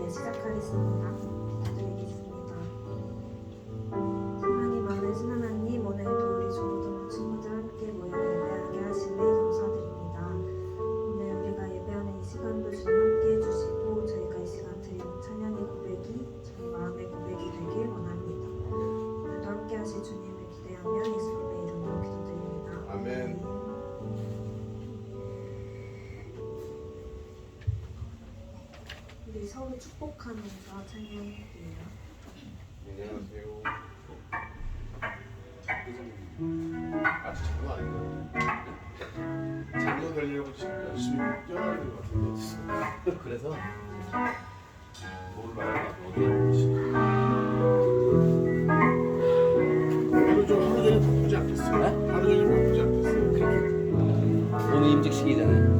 시작하겠습니다. 기도드리겠습니다. 사랑이 많으신 하나님, 오늘도 우리 조우동 친구들 함께 모여 예배하게 하시니 감사드립니다. 오늘 우리가 예배하는 이 시간도 주님 함께 해주시고 저희가 이 시간 드리는 찬양의 고백이 저희 마음의 고백이 되길 원합니다. 오늘도 함께 하실 주님을 기대하며 예수님의 이름으로 기도드립니다. 아멘. 우리 서로 축복하면서 찬양할게요. 안녕하세요. 아직 장난 아닌가? 장난 되려고 지금 열심히 뛰어야 되는 것 같은데. 그래서 뭘 말하나 어디 오늘 좀 하루 종일 바쁘지 않겠어요? 네? 하루 종일 바쁘지 않겠어요? 오늘 임직식이잖아요.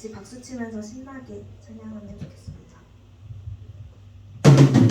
같이 박수 치면서 신나게 찬양하면 좋겠습니다. 아멘.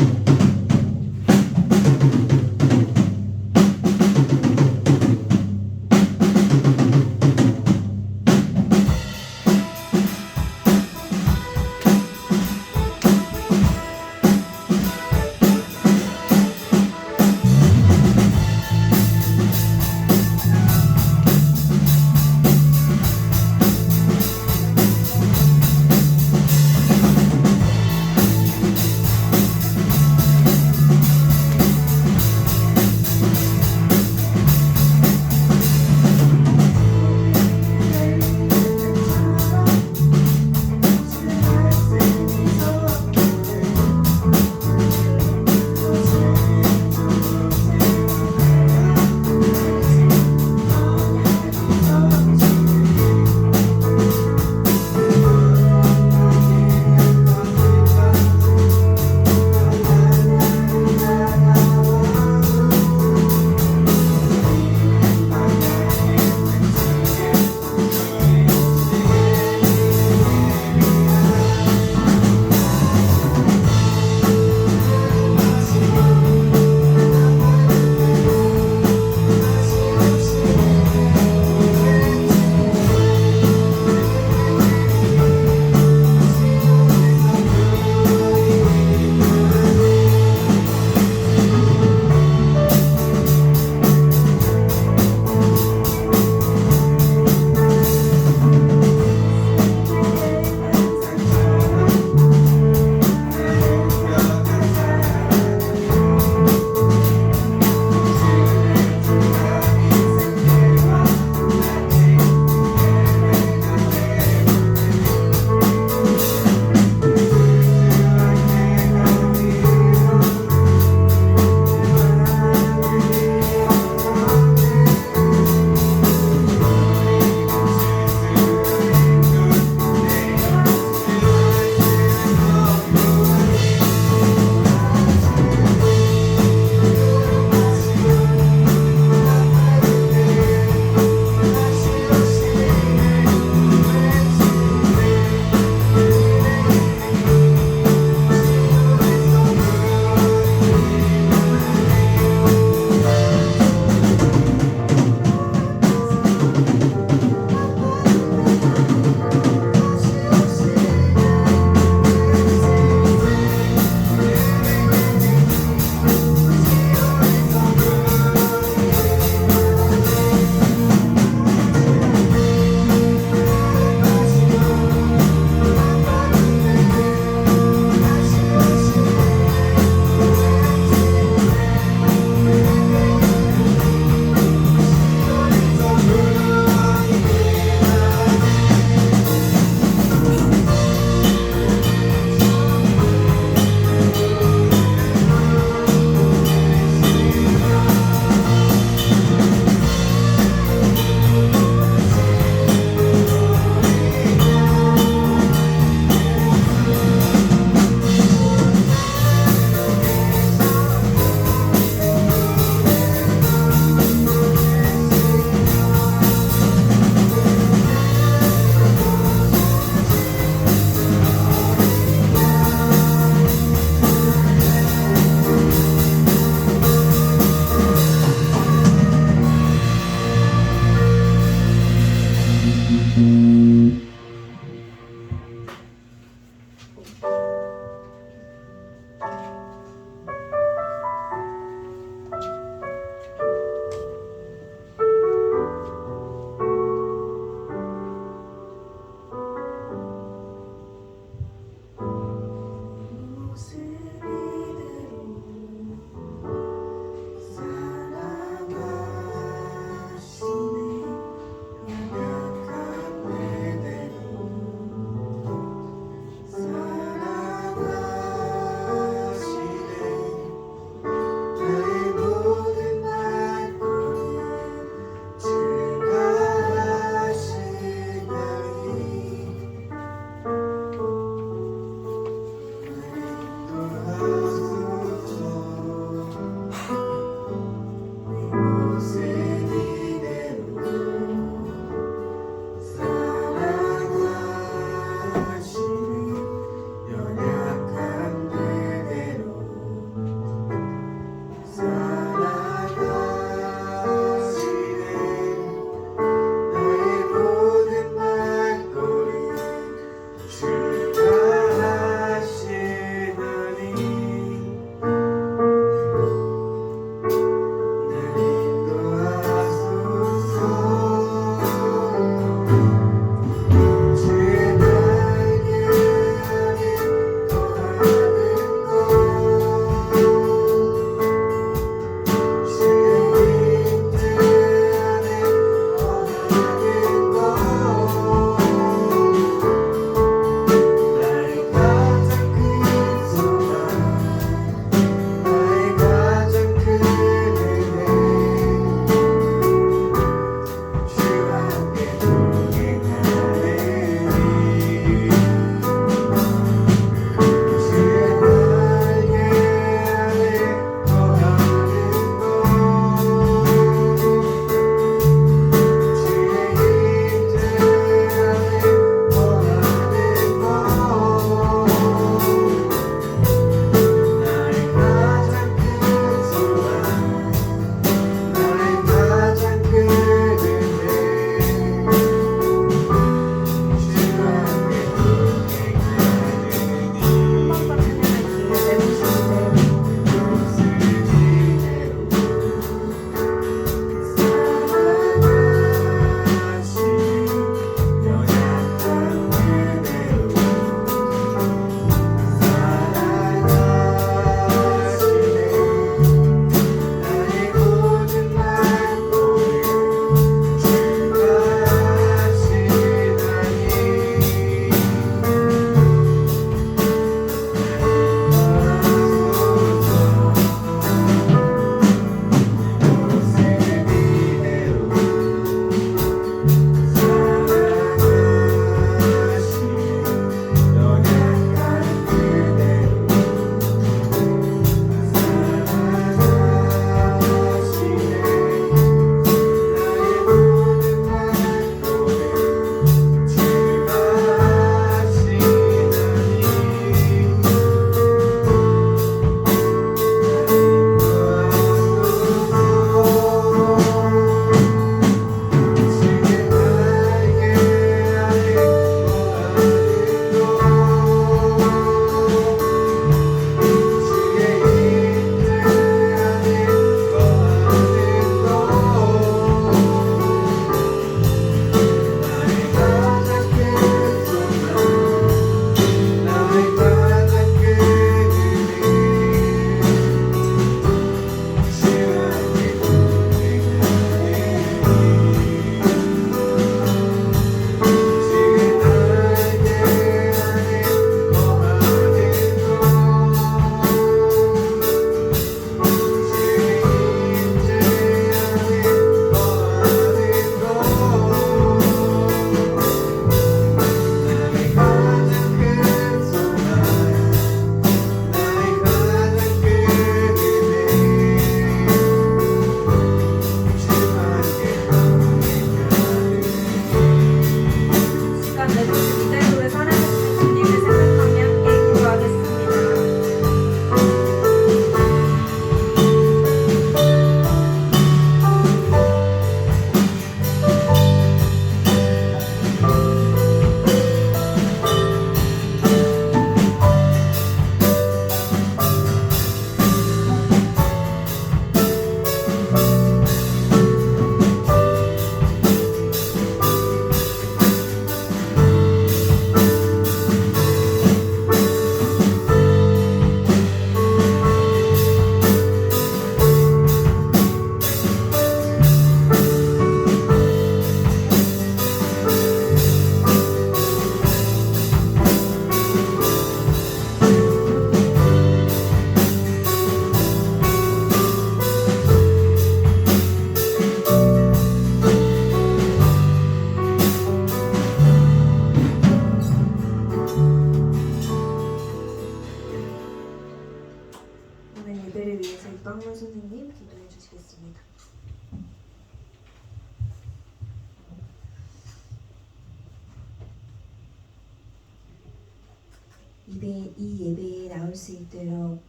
이 예배에 나올 수 있도록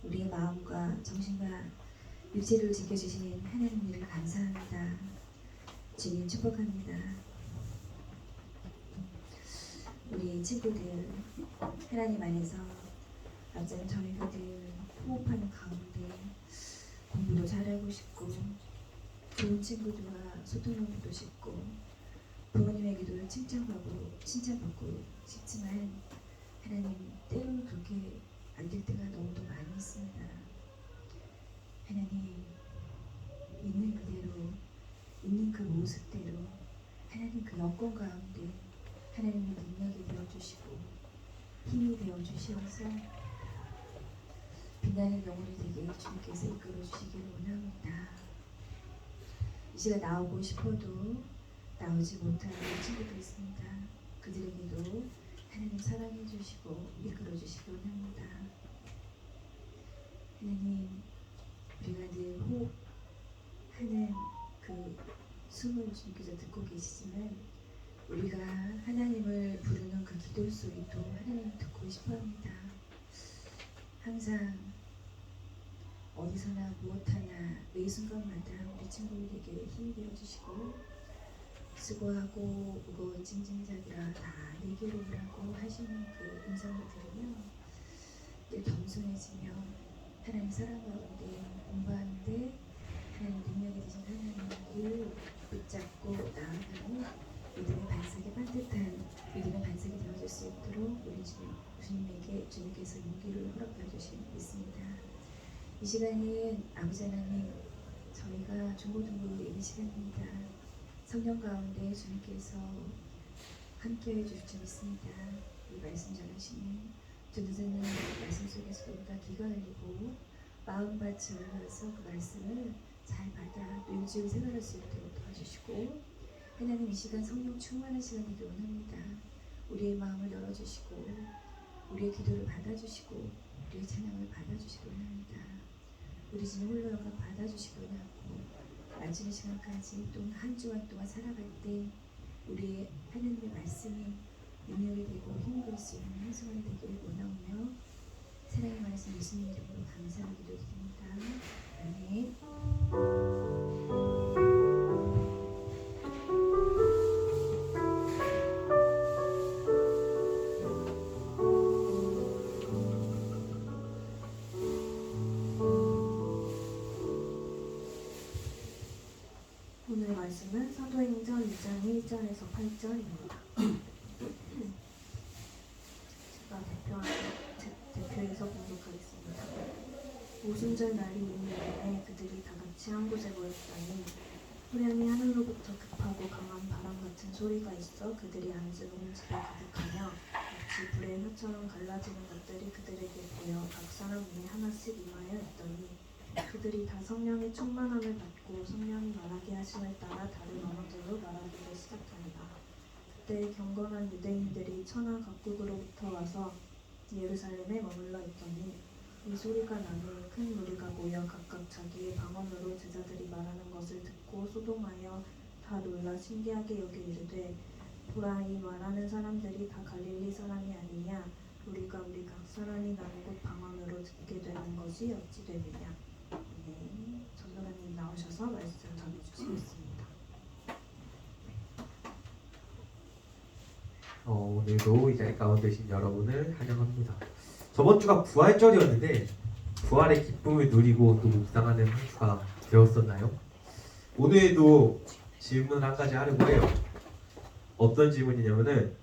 우리의 마음과 정신과 육체를 지켜주신 하나님을 감사합니다. 주님 축복합니다. 우리 친구들 하나님 안에서 어떤 저희가 늘 호흡하는 가운데 공부도 잘하고 싶고 좋은 친구들과 소통하고도 싶고 부모님에게도 칭찬받고 싶지만 하나님 때로는 그렇게 안 될 때가 너무도 많이 있습니다. 하나님 있는 그대로 있는 그 모습대로 하나님 그 여건 가운데 하나님의 능력이 되어주시고 힘이 되어주시어서 빛나는 영혼이 되게 주님께서 이끌어주시기를 원합니다. 이 시간 나오고 싶어도 나오지 못하는 친구도 있습니다. 그들에게도 하나님 사랑해 주시고 이끌어 주시기 원합니다. 하나님 우리가 늘 호흡하는 그 숨을 주님께서 듣고 계시지만 우리가 하나님을 부르는 그 기도 소리도 하나님 듣고 싶어합니다. 항상 어디서나 무엇 하나 매 순간마다 우리 친구들에게 힘이 되어주시고 수고하고 무거운 짐진작이라 다 내게로 오라고 하시는 그 음성을 들으며 늘 겸손해지며 하나님 사랑 가운데 공부하는데 하나님 능력이 되신 하나님을 붙잡고 나아가는 믿음의 반석이 반듯한 믿음의 반석이 되어줄 수 있도록 우리 주님에게 주님께서 용기를 허락해 주시고 있습니다. 이 시간은 아버지 하나님 저희가 중고등부 예배 시간입니다. 성령 가운데 주님께서 함께해 주실 줄 믿습니다. 이 말씀 전하시는 전도사님 말씀 속에서도 우리가 귀가 열리고 마음밭을 열어서 그 말씀을 잘 받아 일주일 생활할 수 있도록 도와주시고 하나님 이 시간 성령 충만한 시간이 되길 원합니다. 우리의 마음을 열어주시고 우리의 기도를 받아주시고 우리의 찬양을 받아주시기 원합니다. 우리 주님 홀로 영광 받아주시기 원하고 마지막 시간까지 또 한 주간 동안 살아갈 때 우리의 하나님의 말씀이 능력이 되고 힘이 될 수 있는 한 시간이 되기를 원하오며 사랑의 말씀 예수님 이름으로 감사하고 기도드립니다. 아멘. 오늘의 말씀은 사도행전 2장 1절에서 8절입니다. 제가 대표해서 공독하겠습니다. 오순절 날이 오는 날에 그들이 다 같이 한 곳에 모였더니 후련히 하늘로부터 급하고 강한 바람 같은 소리가 있어 그들이 앉은 온 집에 가득하며 마치 불의 혀처럼 갈라지는 것들이 그들에게 보여 각 사람 눈에 하나씩 임하여 있더니 그들이 다 성령의 충만함을 받고 성령이 말하게 하심을 따라 다른 언어들로 말하기를 시작하니라. 그때 경건한 유대인들이 천하 각국으로부터 와서 예루살렘에 머물러 있더니 이 소리가 나니 큰 무리가 모여 각각 자기의 방언으로 제자들이 말하는 것을 듣고 소동하여 다 놀라 신기하게 여겨 이르되 보라 이 말하는 사람들이 다 갈릴리 사람이 아니냐 우리가 우리 각 사람이 나는 곳 방언으로 듣게 되는 것이 어찌 되느냐. 네, 전도사님 나오셔서 말씀 전해주시겠습니다. 오늘도 이 자리 가운데 계신 여러분을 환영합니다. 저번 주가 부활절이었는데 부활의 기쁨을 누리고 또 묵상하는 한 주가 되었었나요? 오늘도 질문 한 가지 하려고 해요. 어떤 질문이냐면은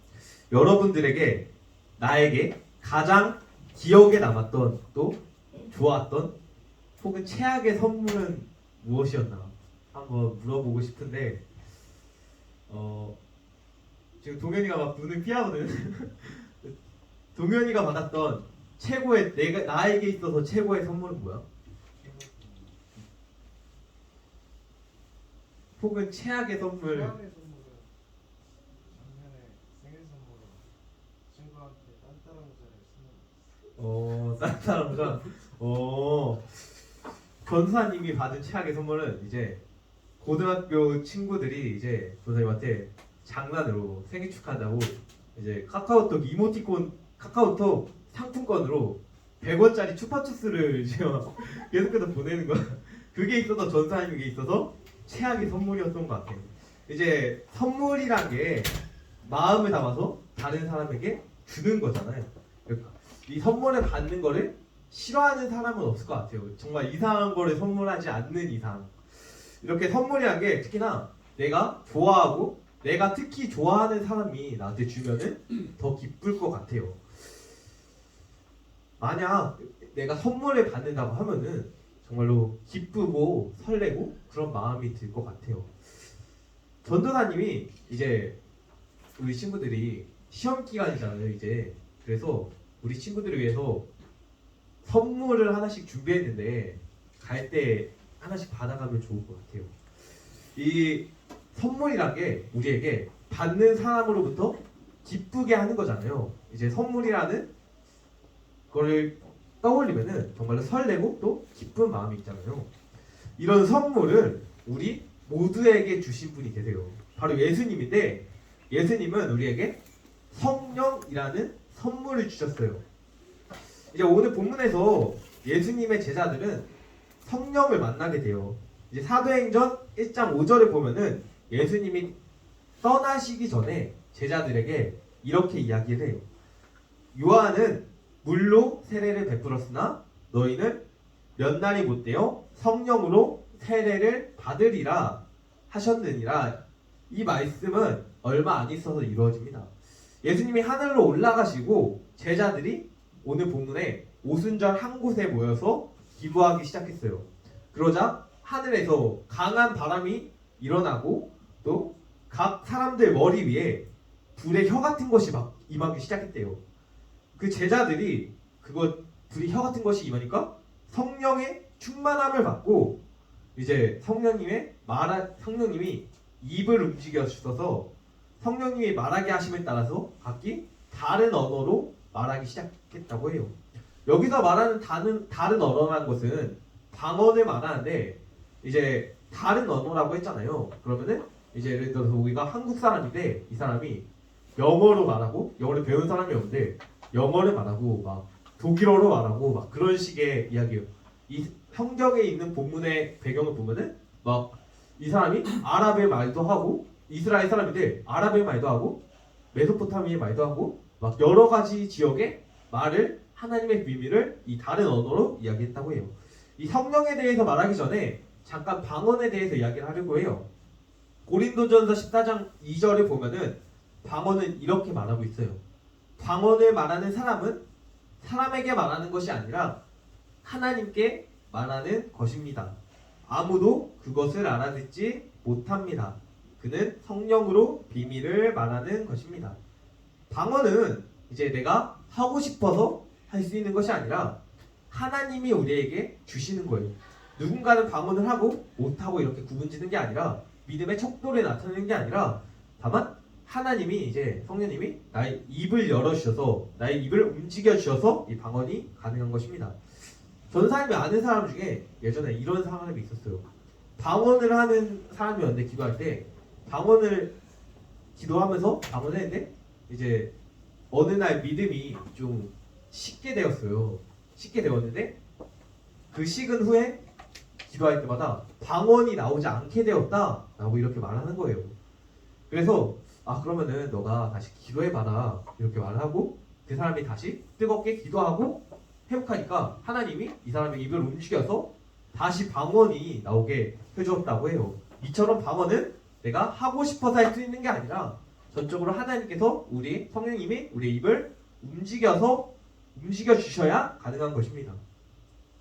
여러분들에게 나에게 가장 기억에 남았던 또 좋았던 혹은 최악의 선물은 무엇이었나 한번 물어보고 싶은데 지금 동현이가 막 눈을 피하거든. 동현이가 받았던 최고의 나에게 있어서 최고의 선물은 뭐야? 혹은 최악의 선물. 최악의 선물은 작년에 생일 선물로 친구한테 딴따라 모자를 딴따라 모자. 전사님이 받은 최악의 선물은 이제 고등학교 친구들이 이제 전사님한테 장난으로 생일 축하한다고 이제 카카오톡 이모티콘 카카오톡 상품권으로 100원짜리 추파추스를 제가 계속해서 보내는 거야. 그게 있어서 전사님에게 있어서 최악의 선물이었던 것 같아요. 이제 선물이란 게 마음을 담아서 다른 사람에게 주는 거잖아요. 그러니까 이 선물을 받는 거를 싫어하는 사람은 없을 것 같아요. 정말 이상한 거를 선물하지 않는 이상. 이렇게 선물이란 게 특히나 내가 좋아하고 내가 특히 좋아하는 사람이 나한테 주면은 더 기쁠 것 같아요. 만약 내가 선물을 받는다고 하면은 정말로 기쁘고 설레고 그런 마음이 들 것 같아요. 전도사님이 이제 우리 친구들이 시험 기간이잖아요, 이제. 그래서 우리 친구들을 위해서 선물을 하나씩 준비했는데 갈 때 하나씩 받아가면 좋을 것 같아요. 이 선물이란 게 우리에게 받는 사람으로부터 기쁘게 하는 거잖아요. 이제 선물이라는 거를 떠올리면은 정말로 설레고 또 기쁜 마음이 있잖아요. 이런 선물을 우리 모두에게 주신 분이 계세요. 바로 예수님인데 예수님은 우리에게 성령이라는 선물을 주셨어요. 이제 오늘 본문에서 예수님의 제자들은 성령을 만나게 돼요. 이제 사도행전 1장 5절에 보면은 예수님이 떠나시기 전에 제자들에게 이렇게 이야기를 해요. 요한은 물로 세례를 베풀었으나 너희는 몇 날이 못되어 성령으로 세례를 받으리라 하셨느니라. 이 말씀은 얼마 안 있어서 이루어집니다. 예수님이 하늘로 올라가시고 제자들이 오늘 본문에 오순절 한 곳에 모여서 기도하기 시작했어요. 그러자 하늘에서 강한 바람이 일어나고 또 각 사람들 머리 위에 불의 혀 같은 것이 막 임하기 시작했대요. 그 제자들이 그거 불이 혀 같은 것이 임하니까 성령의 충만함을 받고 이제 성령님이 입을 움직여 주셔서 성령님이 말하게 하심에 따라서 각기 다른 언어로 말하기 시작했다고 해요. 여기서 말하는 다른 언어라는 것은 방언을 말하는데 이제 다른 언어라고 했잖아요. 그러면은 이제 예를 들어서 우리가 한국 사람인데 이 사람이 영어로 말하고 영어를 배운 사람이 없는데 영어를 말하고 막 독일어로 말하고 막 그런 식의 이야기예요. 이 성경에 있는 본문의 배경을 보면은 막 이 사람이 아랍의 말도 하고 이스라엘 사람인데 아랍의 말도 하고 메소포타미아의 말도 하고 막 여러 가지 지역의 말을 하나님의 비밀을 이 다른 언어로 이야기했다고 해요. 이 성령에 대해서 말하기 전에 잠깐 방언에 대해서 이야기를 하려고 해요. 고린도전서 14장 2절에 보면은 방언은 이렇게 말하고 있어요. 방언을 말하는 사람은 사람에게 말하는 것이 아니라 하나님께 말하는 것입니다. 아무도 그것을 알아듣지 못합니다. 그는 성령으로 비밀을 말하는 것입니다. 방언은 이제 내가 하고 싶어서 할 수 있는 것이 아니라 하나님이 우리에게 주시는 거예요. 누군가는 방언을 하고 못하고 이렇게 구분짓는 게 아니라 믿음의 척도를 나타내는 게 아니라 다만 하나님이 이제 성령님이 나의 입을 열어주셔서 나의 입을 움직여주셔서 이 방언이 가능한 것입니다. 전사님이 아는 사람 중에 예전에 이런 사람이 있었어요. 방언을 하는 사람이었는데 기도할 때 방언을 기도하면서 방언을 했는데 이제 어느 날 믿음이 좀 식게 되었어요. 식게 되었는데 그 식은 후에 기도할 때마다 방언이 나오지 않게 되었다라고 이렇게 말하는 거예요. 그래서 그러면은 너가 다시 기도해봐라 이렇게 말하고 그 사람이 다시 뜨겁게 기도하고 회복하니까 하나님이 이 사람의 입을 움직여서 다시 방언이 나오게 해주었다고 해요. 이처럼 방언은 내가 하고 싶어서 할 수 있는 게 아니라 전적으로 하나님께서 우리 성령님이 우리의 입을 움직여 주셔야 가능한 것입니다.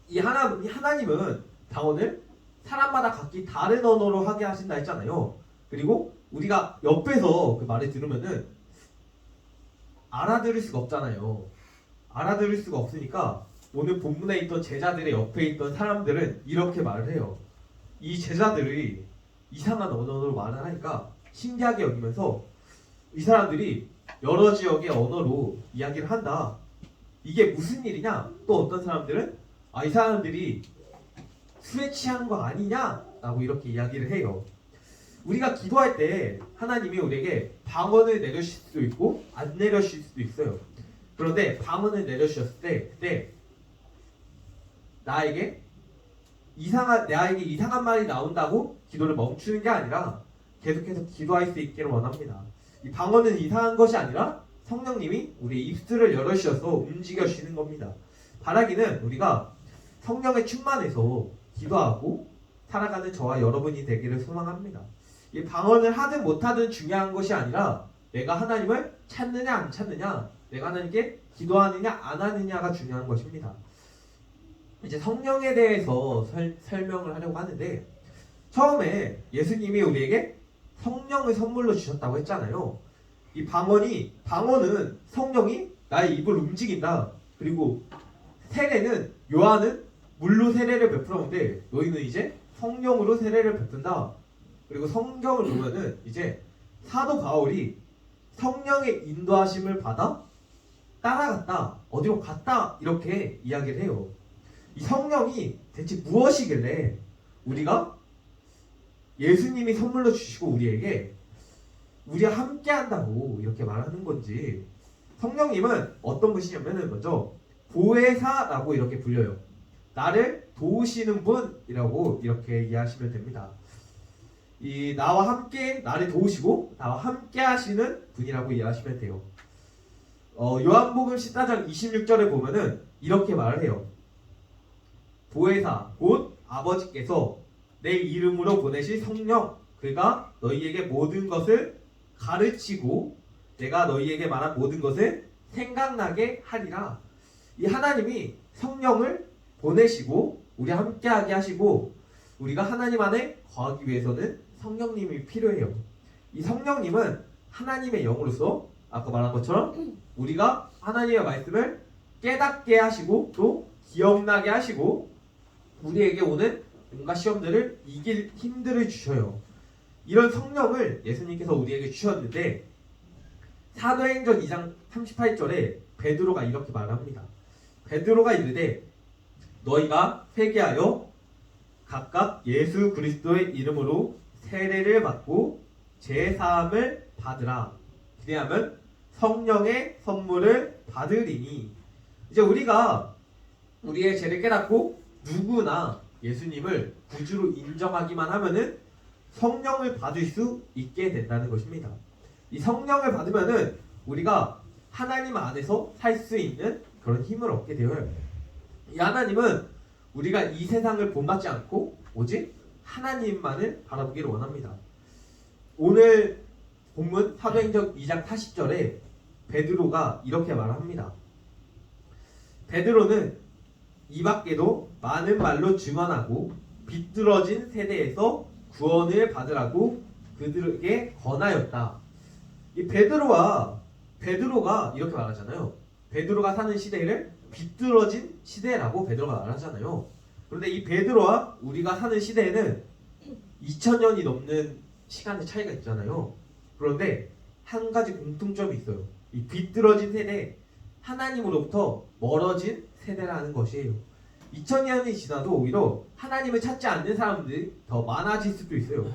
이 하나님은 방언을 사람마다 각기 다른 언어로 하게 하신다 했잖아요. 그리고 우리가 옆에서 그 말을 들으면은 알아들을 수가 없잖아요. 알아들을 수가 없으니까 오늘 본문에 있던 제자들의 옆에 있던 사람들은 이렇게 말을 해요. 이 제자들이 이상한 언어로 말을 하니까 신기하게 여기면서 이 사람들이 여러 지역의 언어로 이야기를 한다. 이게 무슨 일이냐? 또 어떤 사람들은 이 사람들이 술에 취한 거 아니냐? 라고 이렇게 이야기를 해요. 우리가 기도할 때 하나님이 우리에게 방언을 내려주실 수도 있고 안 내려주실 수도 있어요. 그런데 방언을 내려주셨을 때 그때 나에게 이상한 말이 나온다고 기도를 멈추는 게 아니라 계속해서 기도할 수 있기를 원합니다. 이 방언은 이상한 것이 아니라 성령님이 우리의 입술을 열어주셔서 움직여 주시는 겁니다. 바라기는 우리가 성령에 충만해서 기도하고 살아가는 저와 여러분이 되기를 소망합니다. 이 방언을 하든 못하든 중요한 것이 아니라 내가 하나님을 찾느냐 안 찾느냐, 내가 하나님께 기도하느냐 안 하느냐가 중요한 것입니다. 이제 성령에 대해서 설명을 하려고 하는데, 처음에 예수님이 우리에게 성령을 선물로 주셨다고 했잖아요. 이 방언은 성령이 나의 입을 움직인다. 그리고 세례는, 요한은 물로 세례를 베풀었는데 너희는 이제 성령으로 세례를 베푼다. 그리고 성경을 보면은 이제 사도 바울이 성령의 인도하심을 받아 따라갔다, 어디로 갔다, 이렇게 이야기를 해요. 이 성령이 대체 무엇이길래 우리가 예수님이 선물로 주시고 우리와 함께 한다고 이렇게 말하는 건지. 성령님은 어떤 분이냐면은 먼저 보혜사라고 이렇게 불려요. 나를 도우시는 분이라고 이렇게 이해하시면 됩니다. 이 나와 함께 나를 도우시고 나와 함께 하시는 분이라고 이해하시면 돼요. 요한복음 14장 26절에 보면은 이렇게 말을 해요. 보혜사 곧 아버지께서 내 이름으로 보내실 성령, 그가 너희에게 모든 것을 가르치고 내가 너희에게 말한 모든 것을 생각나게 하리라. 이 하나님이 성령을 보내시고 우리 함께하게 하시고, 우리가 하나님 안에 거하기 위해서는 성령님이 필요해요. 이 성령님은 하나님의 영으로서 아까 말한 것처럼 우리가 하나님의 말씀을 깨닫게 하시고 또 기억나게 하시고 우리에게 오는 온갖 시험들을 이길 힘들을 주셔요. 이런 성령을 예수님께서 우리에게 주셨는데, 사도행전 2장 38절에 베드로가 이렇게 말합니다. 베드로가 이르되 너희가 회개하여 각각 예수 그리스도의 이름으로 세례를 받고 제사함을 받으라. 그리하면 성령의 선물을 받으리니. 이제 우리가 우리의 죄를 깨닫고 누구나 예수님을 구주로 인정하기만 하면은 성령을 받을 수 있게 된다는 것입니다. 이 성령을 받으면은 우리가 하나님 안에서 살 수 있는 그런 힘을 얻게 되어요. 이 하나님은 우리가 이 세상을 본받지 않고 오직 하나님만을 바라보기를 원합니다. 오늘 본문 사도행전 2장 40절에 베드로가 이렇게 말합니다. 베드로는 이 밖에도 많은 말로 증언하고 비뚤어진 세대에서 구원을 받으라고 그들에게 권하였다. 이 베드로가 이렇게 말하잖아요. 베드로가 사는 시대를 비뚤어진 시대라고 베드로가 말하잖아요. 그런데 이 베드로와 우리가 사는 시대에는 2000년이 넘는 시간의 차이가 있잖아요. 그런데 한 가지 공통점이 있어요. 이 비뚤어진 세대, 하나님으로부터 멀어진 세대라는 것이에요. 2000년이 지나도 오히려 하나님을 찾지 않는 사람들이 더 많아질 수도 있어요.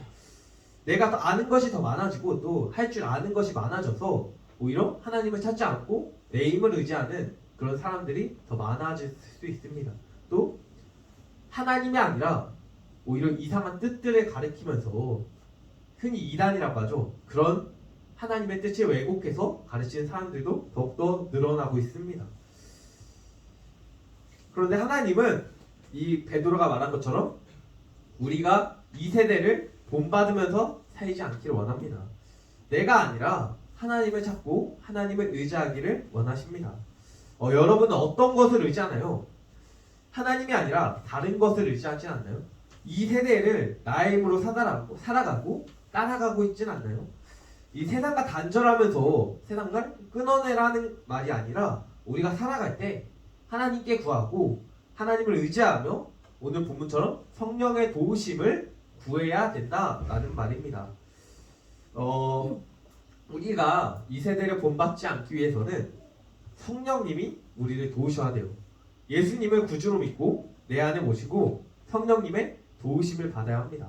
내가 더 아는 것이 더 많아지고 또 할 줄 아는 것이 많아져서 오히려 하나님을 찾지 않고 내 힘을 의지하는 그런 사람들이 더 많아질 수 있습니다. 또 하나님이 아니라 오히려 이상한 뜻들을 가리키면서 흔히 이단이라고 하죠. 그런 하나님의 뜻을 왜곡해서 가르치는 사람들도 더욱더 늘어나고 있습니다. 그런데 하나님은 이 베드로가 말한 것처럼 우리가 이 세대를 본받으면서 살지 않기를 원합니다. 내가 아니라 하나님을 찾고 하나님을 의지하기를 원하십니다. 여러분은 어떤 것을 의지하나요? 하나님이 아니라 다른 것을 의지하지 않나요? 이 세대를 나의 힘으로 살아가고 따라가고 있진 않나요? 이 세상과 단절하면서 세상을 끊어내라는 말이 아니라 우리가 살아갈 때 하나님께 구하고 하나님을 의지하며 오늘 본문처럼 성령의 도우심을 구해야 된다라는 말입니다. 우리가 이 세대를 본받지 않기 위해서는 성령님이 우리를 도우셔야 돼요. 예수님을 구주로 믿고 내 안에 모시고 성령님의 도우심을 받아야 합니다.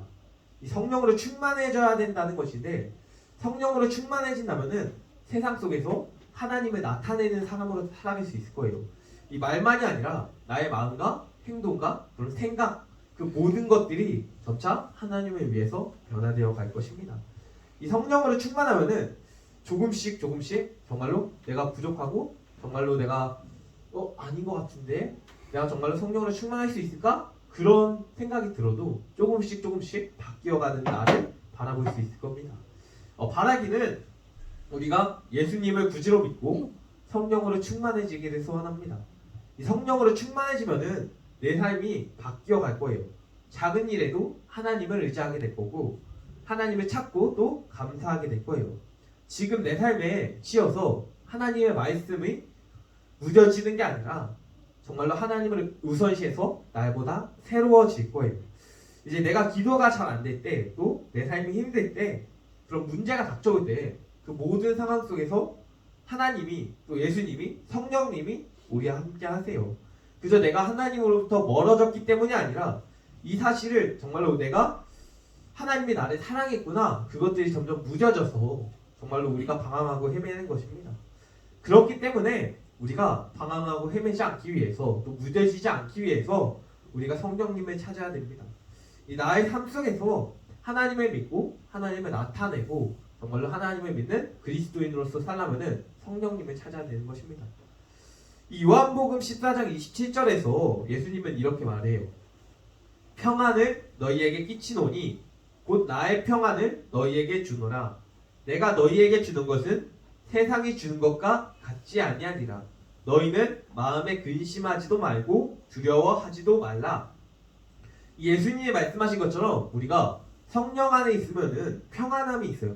이 성령으로 충만해져야 된다는 것인데, 성령으로 충만해진다면은 세상 속에서 하나님을 나타내는 사람으로 살아갈 수 있을 거예요. 이 말만이 아니라 나의 마음과 행동과 그런 생각, 그 모든 것들이 점차 하나님을 위해서 변화되어 갈 것입니다. 이 성령으로 충만하면은 조금씩 정말로 내가 부족하고 정말로 내가 아닌 것 같은데 내가 정말로 성령으로 충만할 수 있을까? 그런 생각이 들어도 조금씩 바뀌어가는 나를 바라볼 수 있을 겁니다. 바라기는 우리가 예수님을 구주로 믿고 성령으로 충만해지기를 소원합니다. 이 성령으로 충만해지면은 내 삶이 바뀌어 갈 거예요. 작은 일에도 하나님을 의지하게 될 거고 하나님을 찾고 또 감사하게 될 거예요. 지금 내 삶에 치여서 하나님의 말씀이 무뎌지는 게 아니라 정말로 하나님을 우선시해서 날보다 새로워질 거예요. 이제 내가 기도가 잘 안 될 때, 또 내 삶이 힘들 때, 그런 문제가 닥쳐올 때, 그 모든 상황 속에서 하나님이, 또 예수님이, 성령님이 우리와 함께 하세요. 그저 내가 하나님으로부터 멀어졌기 때문이 아니라 이 사실을 정말로 내가 하나님이 나를 사랑했구나, 그것들이 점점 무뎌져서 정말로 우리가 방황하고 헤매는 것입니다. 그렇기 때문에 우리가 방황하고 헤매지 않기 위해서, 또 무뎌지지 않기 위해서 우리가 성령님을 찾아야 됩니다. 이 나의 삶 속에서 하나님을 믿고 하나님을 나타내고 정말로 하나님을 믿는 그리스도인으로서 살려면은 성령님을 찾아야 되는 것입니다. 이 요한복음 14장 27절에서 예수님은 이렇게 말해요. 평안을 너희에게 끼치노니 곧 나의 평안을 너희에게 주노라. 내가 너희에게 주는 것은 세상이 주는 것과 같지 아니하니라. 너희는 마음에 근심하지도 말고 두려워하지도 말라. 예수님이 말씀하신 것처럼 우리가 성령 안에 있으면은 평안함이 있어요.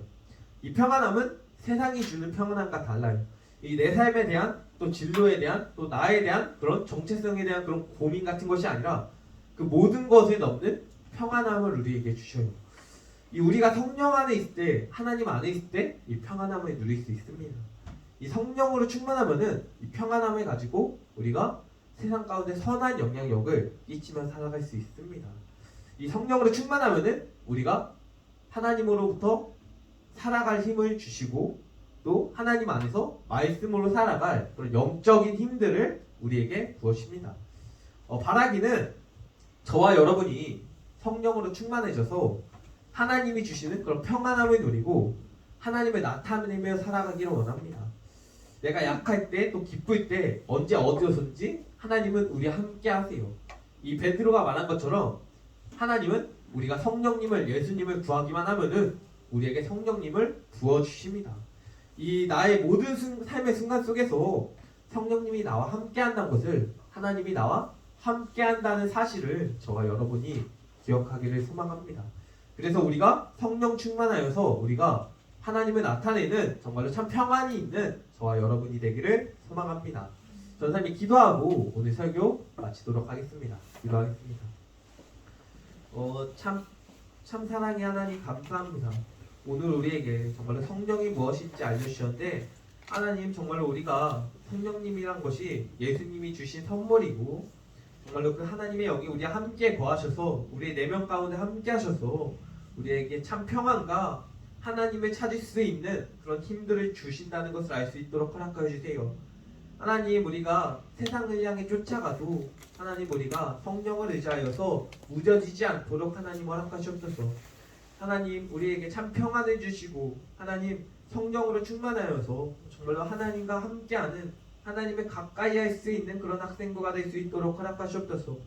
이 평안함은 세상이 주는 평안함과 달라요. 이 내 삶에 대한 또 진로에 대한 또 나에 대한 그런 정체성에 대한 그런 고민 같은 것이 아니라 그 모든 것을 넘는 평안함을 우리에게 주셔요. 이 우리가 성령 안에 있을 때, 하나님 안에 있을 때 이 평안함을 누릴 수 있습니다. 이 성령으로 충만하면은 이 평안함을 가지고 우리가 세상 가운데 선한 영향력을 끼치며 살아갈 수 있습니다. 이 성령으로 충만하면은 우리가 하나님으로부터 살아갈 힘을 주시고 또 하나님 안에서 말씀으로 살아갈 그런 영적인 힘들을 우리에게 부어십니다. 바라기는 저와 여러분이 성령으로 충만해져서 하나님이 주시는 그런 평안함을 누리고 하나님을 나타내며 살아가기를 원합니다. 내가 약할 때 또 기쁠 때 언제 어디서든지 하나님은 우리와 함께 하세요. 이 베드로가 말한 것처럼 하나님은 우리가 성령님을, 예수님을 구하기만 하면은 우리에게 성령님을 부어주십니다. 이 나의 모든 삶의 순간 속에서 성령님이 나와 함께 한다는 것을, 하나님이 나와 함께 한다는 사실을 저와 여러분이 기억하기를 소망합니다. 그래서 우리가 성령 충만하여서 우리가 하나님을 나타내는 정말로 참 평안이 있는 저와 여러분이 되기를 소망합니다. 저는 삶이 기도하고 오늘 설교 마치도록 하겠습니다. 기도하겠습니다. 참 사랑의 하나님 감사합니다. 오늘 우리에게 정말로 성령이 무엇인지 알려주셨는데 하나님 정말로 우리가 성령님이란 것이 예수님이 주신 선물이고 정말로 그 하나님의 영이 우리와 함께 거하셔서 우리의 내면 가운데 함께 하셔서 우리에게 참 평안과 하나님을 찾을 수 있는 그런 힘들을 주신다는 것을 알 수 있도록 허락하여 주세요. 하나님 우리가 세상을 향해 쫓아가도 하나님 우리가 성령을 의지하여서 무뎌지지 않도록 하나님 허락하시옵소서. 하나님 우리에게 참 평안을 주시고 하나님 성령으로 충만하여서 정말로 하나님과 함께하는 하나님을 가까이 할 수 있는 그런 학생부가 될 수 있도록 허락하시옵소서.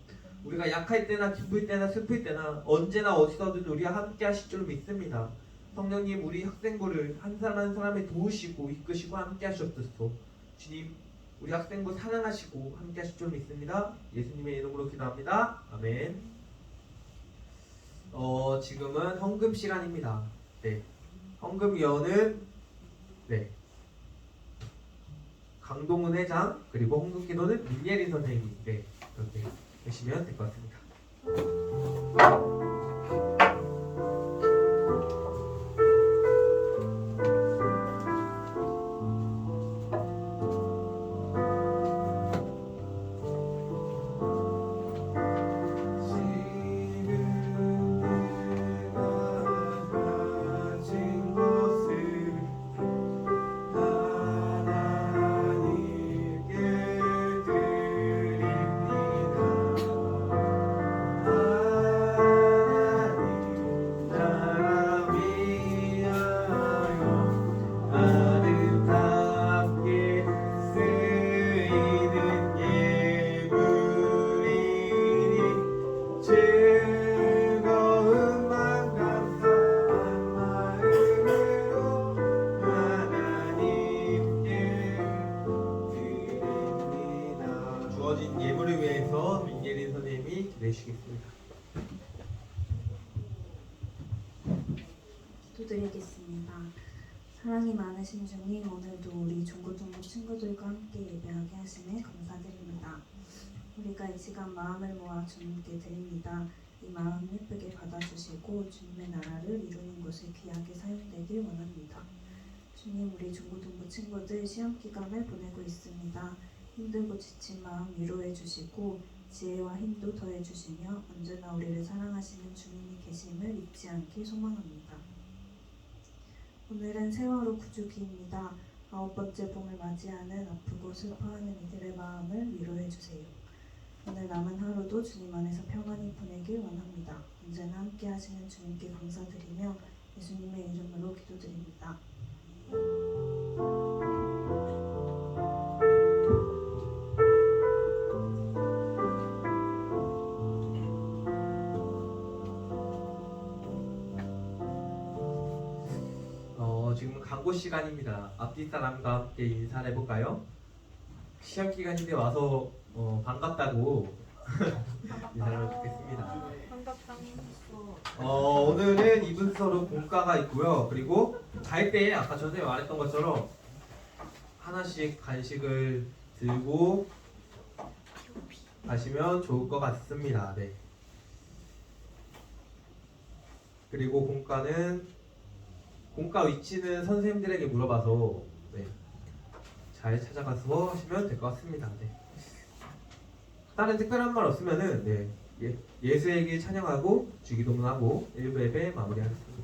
우리가 약할 때나 기쁠 때나 슬플 때나 언제나 어디서든 우리와 함께 하실 줄 믿습니다. 성령님 우리 학생부를 한 사람 한 사람을 도우시고 이끄시고 함께 하시옵소서. 주님 우리 학생부 사랑하시고 함께 하실 줄 믿습니다. 예수님의 이름으로 기도합니다. 아멘. 지금은 헌금 시간입니다. 네. 헌금위원은 강동훈 회장 그리고 헌금 기도는 민예린 선생님이 이렇게 하시면 될 것 같습니다. 기도드리겠습니다. 사랑이 많으신 주님, 오늘도 우리 중고등부 친구들과 함께 예배하게 하심에 감사드립니다. 우리가 이 시간 마음을 모아 주님께 드립니다. 이 마음 예쁘게 받아주시고 주님의 나라를 이루는 곳에 귀하게 사용되길 원합니다. 주님, 우리 중고등부 친구들 시험 기간을 보내고 있습니다. 힘들고 지친 마음 위로해 주시고 지혜와 힘도 더해 주시며 언제나 우리를 사랑하시는 주님이 계심을 잊지 않길 소망합니다. 오늘은 세월호 구주기입니다. 9번째 봄을 맞이하는 아프고 슬퍼하는 이들의 마음을 위로해 주세요. 오늘 남은 하루도 주님 안에서 평안히 보내길 원합니다. 언제나 함께 하시는 주님께 감사드리며 예수님의 이름으로 기도드립니다. 지금 광고 시간입니다. 앞뒤 사람과 함께 인사를 해볼까요? 시험 기간인데 와서 반갑다고 인사를 듣겠습니다. 오늘은 이분서로 공과가 있고요. 그리고 갈 때 아까 전에 말했던 것처럼 하나씩 간식을 들고 가시면 좋을 것 같습니다. 네. 그리고 공과 위치는 선생님들에게 물어봐서 잘 찾아가서 하시면 될 것 같습니다. 네. 다른 특별한 말 없으면은 예수에게 찬양하고 주기도문하고 1부 예배 마무리하겠습니다.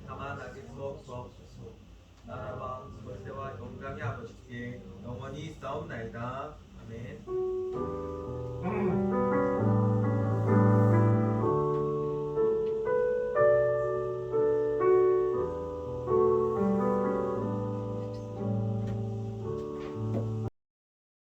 다만 악에서 구하옵소서. 나라와 권세와 영광이 아버지께 영원히 있사옵나이다. 아멘.